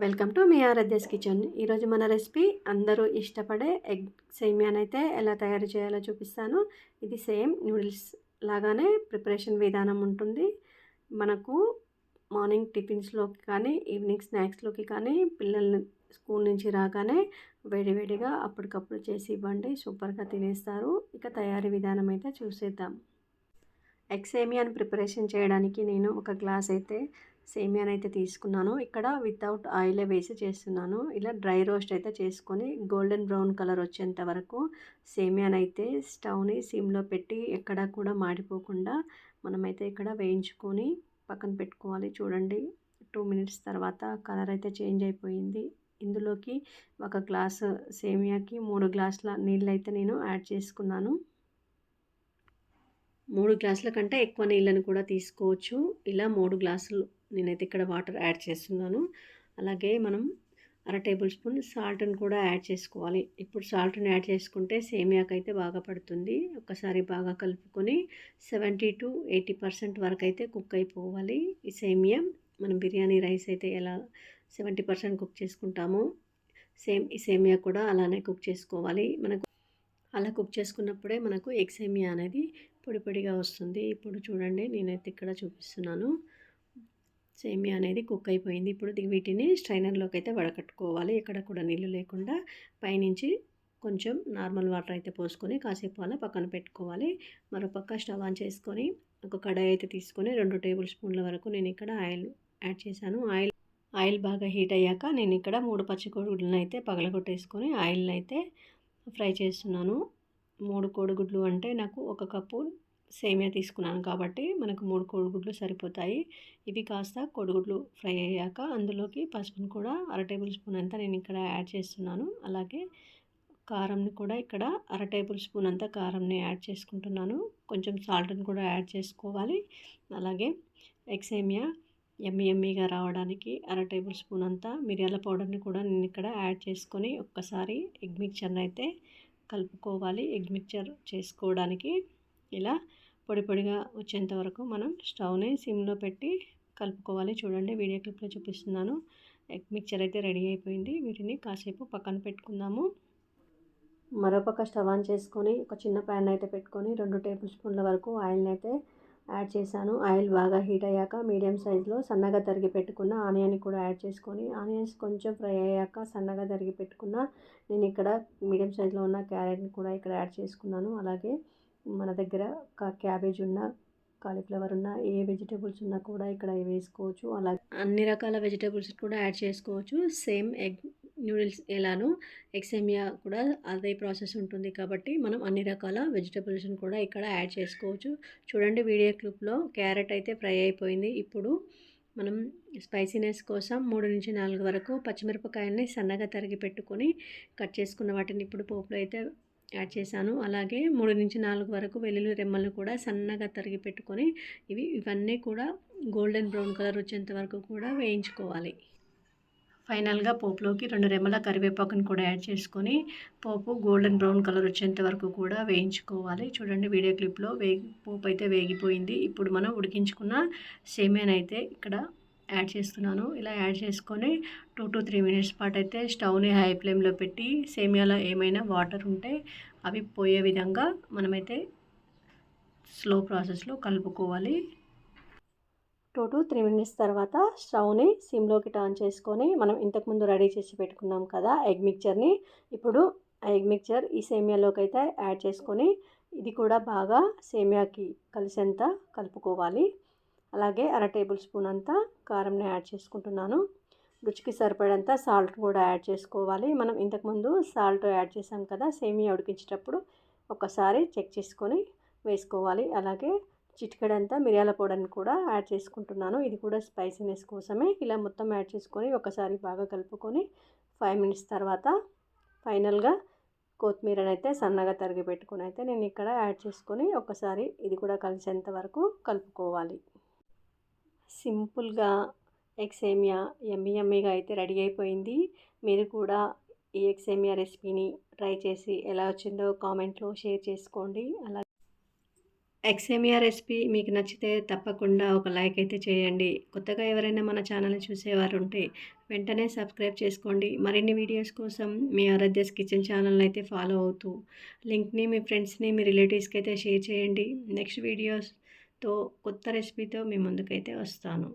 Welcome to me Aaradhya's kitchen. ఈరోజు మన recipe అందరూ ఇష్టపడే ఎగ్ సేమియానైతే ఎలా తయారు చేయాలో చూపిస్తాను. ఇది సేమ్ నూడిల్స్ లాగానే ప్రిపరేషన్ విధానం ఉంటుంది. మనకు మార్నింగ్ టిఫిన్స్లోకి కానీ ఈవినింగ్ స్నాక్స్లోకి కానీ పిల్లల్ని స్కూల్ నుంచి రాగానే వేడివేడిగా అప్పటికప్పుడు చేసి ఇవ్వండి, సూపర్గా తినేస్తారు. ఇక తయారీ విధానం అయితే చూసేద్దాం. ఎగ్ సేమియాని ప్రిపరేషన్ చేయడానికి నేను ఒక గ్లాస్ అయితే సేమియానైతే తీసుకున్నాను. ఇక్కడ వితౌట్ ఆయిలే వేసి చేస్తున్నాను. ఇలా డ్రై రోస్ట్ అయితే చేసుకొని గోల్డెన్ బ్రౌన్ కలర్ వచ్చేంత వరకు సేమియానైతే స్టవ్ని సిమ్లో పెట్టి ఎక్కడా కూడా మాడిపోకుండా మనమైతే ఇక్కడ వేయించుకొని పక్కన పెట్టుకోవాలి. చూడండి, 2 మినిట్స్ తర్వాత కలర్ అయితే చేంజ్ అయిపోయింది. ఇందులోకి ఒక గ్లాసు సేమియాకి 3 గ్లాసుల నీళ్ళు అయితే నేను యాడ్ చేసుకున్నాను. 3 గ్లాసుల కంటే ఎక్కువ నీళ్ళని కూడా తీసుకోవచ్చు. ఇలా 3 గ్లాసులు నేనైతే ఇక్కడ వాటర్ యాడ్ చేస్తున్నాను. అలాగే మనం అర టేబుల్ స్పూన్ సాల్ట్ని కూడా యాడ్ చేసుకోవాలి. ఇప్పుడు సాల్ట్ని యాడ్ చేసుకుంటే సేమియాకైతే బాగా పడుతుంది. ఒక్కసారి బాగా కలుపుకొని 70-80% వరకు అయితే కుక్ అయిపోవాలి ఈ సేమియా. మనం బిర్యానీ రైస్ అయితే ఎలా 70% కుక్ చేసుకుంటామో సేమ్ ఈ సేమియా కూడా అలానే కుక్ చేసుకోవాలి. మనకు అలా కుక్ చేసుకున్నప్పుడే మనకు ఎగ్ సేమియా అనేది పొడి పొడిగా వస్తుంది. ఇప్పుడు చూడండి, నేనైతే ఇక్కడ చూపిస్తున్నాను. సేమియా అనేది కుక్ అయిపోయింది. ఇప్పుడు వీటిని స్ట్రైనర్లోకి అయితే వడకట్టుకోవాలి. ఎక్కడ కూడా నీళ్ళు లేకుండా పైనుంచి కొంచెం నార్మల్ వాటర్ అయితే పోసుకొని కాసేపు అలా పక్కన పెట్టుకోవాలి. మరోపక్క స్టవ్ ఆన్ చేసుకొని ఒక కడాయి అయితే తీసుకొని 2 టేబుల్ స్పూన్ల వరకు నేను ఇక్కడ ఆయిల్ యాడ్ చేశాను. ఆయిల్ బాగా హీట్ అయ్యాక నేను ఇక్కడ 3 పచ్చి కోడిగుడ్లను అయితే పగలగొట్టేసుకొని ఆయిల్ని అయితే ఫ్రై చేస్తున్నాను. 3 కోడిగుడ్లు అంటే నాకు 1 కప్పు సేమియా తీసుకున్నాను కాబట్టి మనకు 3 కోడిగుడ్లు సరిపోతాయి. ఇవి కాస్త కోడిగుడ్లు ఫ్రై అయ్యాక అందులోకి పసుపును కూడా అర టేబుల్ స్పూన్ అంతా నేను ఇక్కడ యాడ్ చేస్తున్నాను. అలాగే కారంని కూడా ఇక్కడ అర టేబుల్ స్పూన్ అంతా కారంని యాడ్ చేసుకుంటున్నాను. కొంచెం సాల్ట్ని కూడా యాడ్ చేసుకోవాలి. అలాగే ఎగ్ సేమియా యమ్మీగా రావడానికి అర టేబుల్ స్పూన్ అంతా మిరియాల పౌడర్ని కూడా నేను ఇక్కడ యాడ్ చేసుకొని ఒక్కసారి ఎగ్ మిక్చర్ని అయితే కలుపుకోవాలి. ఎగ్ మిక్చర్ చేసుకోవడానికి ఇలా పొడి పొడిగా వచ్చేంత వరకు మనం స్టవ్ని సిమ్లో పెట్టి కలుపుకోవాలి. చూడండి, వీడియో క్లిప్లో చూపిస్తున్నాను. ఎగ్ మిక్చర్ అయితే రెడీ అయిపోయింది. వీటిని కాసేపు పక్కన పెట్టుకుందాము. మరోపక్క స్టవ్ ఆన్ చేసుకొని ఒక చిన్న ప్యాన్ అయితే పెట్టుకొని 2 టేబుల్ స్పూన్ల వరకు ఆయిల్ని అయితే యాడ్ చేశాను. ఆయిల్ బాగా హీట్ అయ్యాక మీడియం సైజులో సన్నగా తరిగి పెట్టుకున్న ఆనియన్ కూడా యాడ్ చేసుకొని ఆనియన్స్ కొంచెం ఫ్రై అయ్యాక సన్నగా తరిగి పెట్టుకున్న నేను ఇక్కడ మీడియం సైజులో ఉన్న క్యారెట్ని కూడా ఇక్కడ యాడ్ చేసుకున్నాను. అలాగే మన దగ్గర క్యాబేజ్ ఉన్న, కాలీఫ్లవర్ ఉన్న, ఏ వెజిటేబుల్స్ ఉన్నా కూడా ఇక్కడ వేసుకోవచ్చు. అలాగే అన్ని రకాల వెజిటేబుల్స్ కూడా యాడ్ చేసుకోవచ్చు. సేమ్ ఎగ్ నూడిల్స్ ఎలానో ఎగ్ సేమియా కూడా అదే ప్రాసెస్ ఉంటుంది కాబట్టి మనం అన్ని రకాల వెజిటేబుల్స్ని కూడా ఇక్కడ యాడ్ చేసుకోవచ్చు. చూడండి, వీడియో క్లిప్లో క్యారెట్ అయితే ఫ్రై అయిపోయింది. ఇప్పుడు మనం స్పైసీనెస్ కోసం 3-4 వరకు పచ్చిమిరపకాయల్ని సన్నగా తరిగి పెట్టుకొని కట్ చేసుకున్న వాటిని ఇప్పుడు పోపులో అయితే యాడ్ చేశాను. అలాగే 3-4 వరకు వెల్లుల్లి రెమ్మలను కూడా సన్నగా తరిగి పెట్టుకొని ఇవన్నీ కూడా గోల్డెన్ బ్రౌన్ కలర్ వచ్చేంత వరకు కూడా వేయించుకోవాలి. ఫైనల్గా పోపులోకి 2 రెమ్మల కరివేపాకును కూడా యాడ్ చేసుకొని పోపు గోల్డెన్ బ్రౌన్ కలర్ వచ్చేంత వరకు కూడా వేయించుకోవాలి. చూడండి, వీడియో క్లిప్లో పోపు అయితే వేగిపోయింది. ఇప్పుడు మనం ఉడికించుకున్న సేమియాని అయితే ఇక్కడ యాడ్ చేస్తున్నాను. ఇలా యాడ్ చేసుకొని 2-3 మినిట్స్ పాటు అయితే స్టవ్ని హై ఫ్లేమ్లో పెట్టి సేమియాలో ఏమైనా వాటర్ ఉంటే అవి పోయే విధంగా మనమైతే స్లో ప్రాసెస్లో కలుపుకోవాలి. 2-3 మినిట్స్ తర్వాత స్టవ్ని సిమ్లోకి టర్న్ చేసుకొని మనం ఇంతకుముందు రెడీ చేసి పెట్టుకున్నాం కదా ఎగ్ మిక్చర్ని, ఇప్పుడు ఆ ఎగ్ మిక్చర్ ఈ సేమియాలోకి అయితే యాడ్ చేసుకొని ఇది కూడా బాగా సేమియాకి కలిసేంత కలుపుకోవాలి. అలాగే అర టేబుల్ స్పూన్ అంతా కారంని యాడ్ చేసుకుంటున్నాను. రుచికి సరిపడంత సాల్ట్ కూడా యాడ్ చేసుకోవాలి. మనం ఇంతకుముందు సాల్ట్ యాడ్ చేసాం కదా సేమియా ఉడికించేటప్పుడు, ఒకసారి చెక్ చేసుకొని వేసుకోవాలి. అలాగే చిటికెడంతా మిరియాల పౌడర్ని కూడా యాడ్ చేసుకుంటున్నాను. ఇది కూడా స్పైసీనెస్ కోసమే. ఇలా మొత్తం యాడ్ చేసుకొని ఒకసారి బాగా కలుపుకొని 5 మినిట్స్ తర్వాత ఫైనల్గా కొత్తిమీరని అయితే సన్నగా తరిగి పెట్టుకొని అయితే నేను ఇక్కడ యాడ్ చేసుకొని ఒకసారి ఇది కూడా కలిసేంత వరకు కలుపుకోవాలి. సింపుల్గా ఎగ్ సేమియా యమ్మీగా అయితే రెడీ అయిపోయింది. మీరు కూడా ఈ ఎగ్ సేమియా రెసిపీని ట్రై చేసి ఎలా వచ్చిందో కామెంట్లో షేర్ చేసుకోండి. ఎగ్ సేమియా రెసిపీ మీకు నచ్చితే తప్పకుండా ఒక లైక్ అయితే చేయండి. కొత్తగా ఎవరైనా మన ఛానల్‌ని చూసేవారుంటే వెంటనే సబ్స్క్రైబ్ చేసుకోండి. మరిన్ని వీడియోస్ కోసం మీ ఆరాధ్యాస్ కిచెన్ ఛానల్‌ని అయితే ఫాలో అవుతూ లింక్‌ని మీ ఫ్రెండ్స్‌ని, మీ రిలేటివ్స్‌కి అయితే షేర్ చేయండి. నెక్స్ట్ వీడియోస్‌తో కొత్త రెసిపీతో మీ ముందుకైతే వస్తాను.